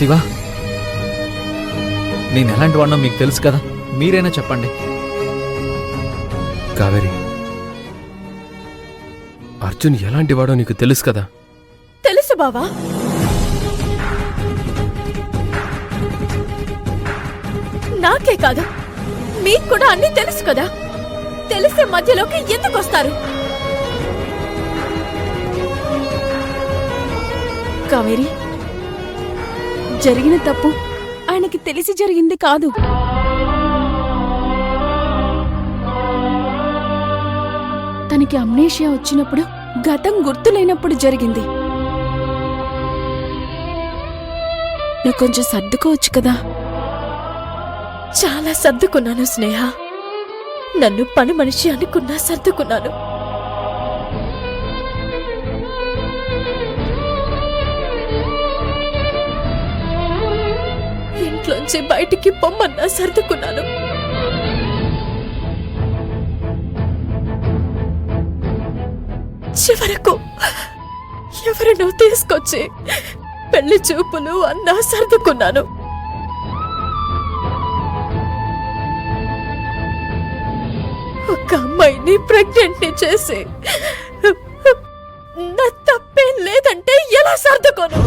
శివ, నేను ఎలాంటి వాడినో మీకు తెలుసు కదా, మీరైనా చెప్పండి. కావేరి, అర్జున్ ఎలాంటి వాడో నీకు తెలుసు కదా. తెలుసు బావా. నాకే కాదు, మీకు కూడా అన్నీ తెలుసు కదా. తెలిసే మధ్యలోకి ఎందుకు వస్తారు? కావేరి, జరిగిన తప్పు ఆయనకి తెలిసి జరిగింది కాదు. తనకి అమ్నేషియా వచ్చినప్పుడు గతం గుర్తులేనప్పుడు జరిగింది. నువ్వు కొంచెం సర్దుకోవచ్చు కదా. చాలా సర్దుకున్నాను స్నేహ. నన్ను పని మనిషి అనుకున్నా సర్దుకున్నాను. ఇంట్లోంచి బయటికి పొమ్మన్నా సర్దుకున్నాను. చివరకు ఎవరినో తీసుకొచ్చి పెళ్లి చూపులు అన్నా సర్దుకున్నాను. ఒక అమ్మాయిని ప్రెగ్నెంట్ ని చేసి నా తప్పేం లేదంటే ఎలా సర్దుకోను?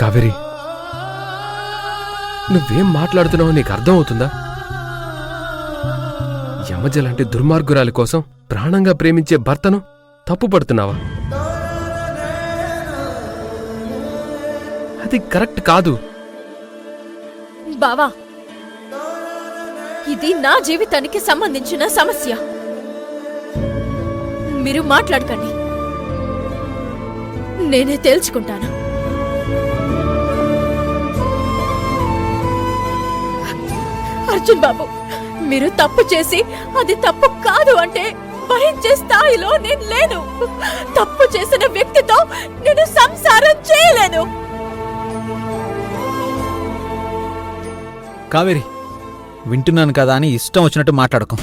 కావేరి, నువ్వేం మాట్లాడుతున్నావో నీకు అర్థమవుతుందా? యమజ లాంటి దుర్మార్గురాలి కోసం ప్రాణంగా ప్రేమించే భర్తను తప్పుపడుతున్నావా? అది కరెక్ట్ కాదు. బావా, ఇది నా జీవితానికి సంబంధించిన సమస్య. మీరు మాట్లాడకండి, నేనే తేల్చుకుంటాను. అర్జున్ బాబు, మీరు తప్పు చేసి అది తప్పు కాదు అంటే భరించే స్థాయిలో నేను లేను. తప్పు చేసిన వ్యక్తితో నేను సంసారం చేయలేను. కావేరి, వింటున్నాను కదా అని ఇష్టం వచ్చినట్టు మాట్లాడకు.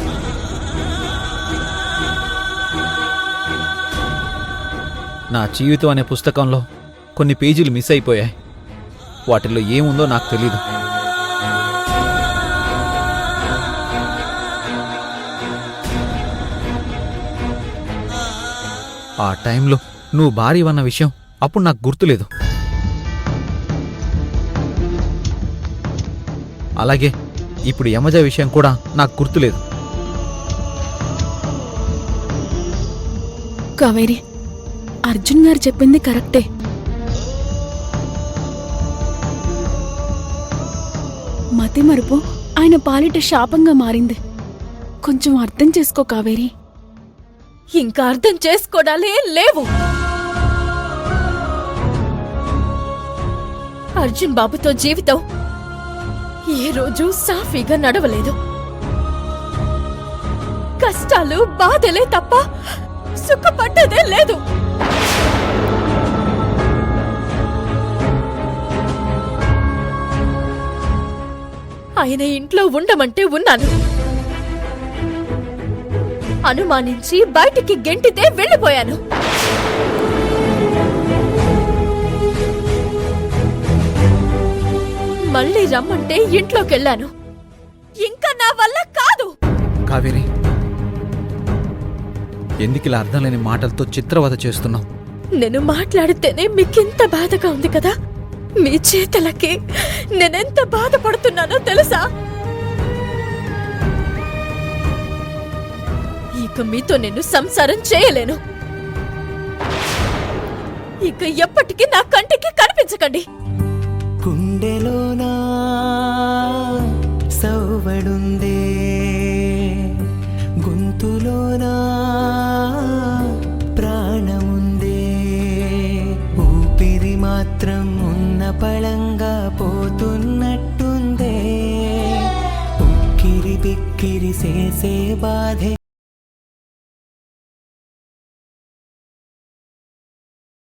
నా జీవితం అనే పుస్తకంలో కొన్ని పేజీలు మిస్ అయిపోయాయి. వాటిల్లో ఏముందో నాకు తెలీదు. ఆ టైంలో నువ్వు భార్యవన్న విషయం అప్పుడు నాకు గుర్తులేదు. అలాగే ఇప్పుడు యమజ విషయం కూడా నాకు గుర్తులేదు. కావేరి, అర్జున్ గారు చెప్పింది కరెక్టే. మతిమరుపు ఆయన పాలిట శాపంగా మారింది. కొంచెం అర్థం చేసుకో కావేరి. ఇంకా అర్థం చేసుకోవడాలే లేవు. అర్జున్ బాబుతో జీవితం ఏ రోజు సాఫీగా నడవలేదు. కష్టాలు బాధలే తప్ప సుఖపడ్డదే లేదు. ఆయన ఇంట్లో ఉండమంటే ఉన్నాను. అనుమానించి బయటికి గెంటితే వెళ్ళిపోయాను. మళ్ళీ రమ్మంటే ఇంట్లోకెళ్ళాను. ఇంకా నా వల్ల కాదు. కావేరి, ఎందుకిలా అర్థం లేని మాటలతో చిత్రవద చేస్తున్నావు? నేను మాట్లాడితేనే మీకింత బాధగా ఉంది కదా. మీ చేతలకి నేనెంత బాధపడుతున్నానో తెలుసా? ఇక మీతో నేను సంసారం చేయలేను. ఇక ఎప్పటికీ నా కంటికి కనిపించకండి. గుండెలోనా సౌవడుందే, గొంతులోనా ప్రాణముందే, ఊపిరి మాత్రం ఉన్న పళంగా పోతున్నట్టుందే, ఉక్కిరి బిక్కిరి చేసే బాధే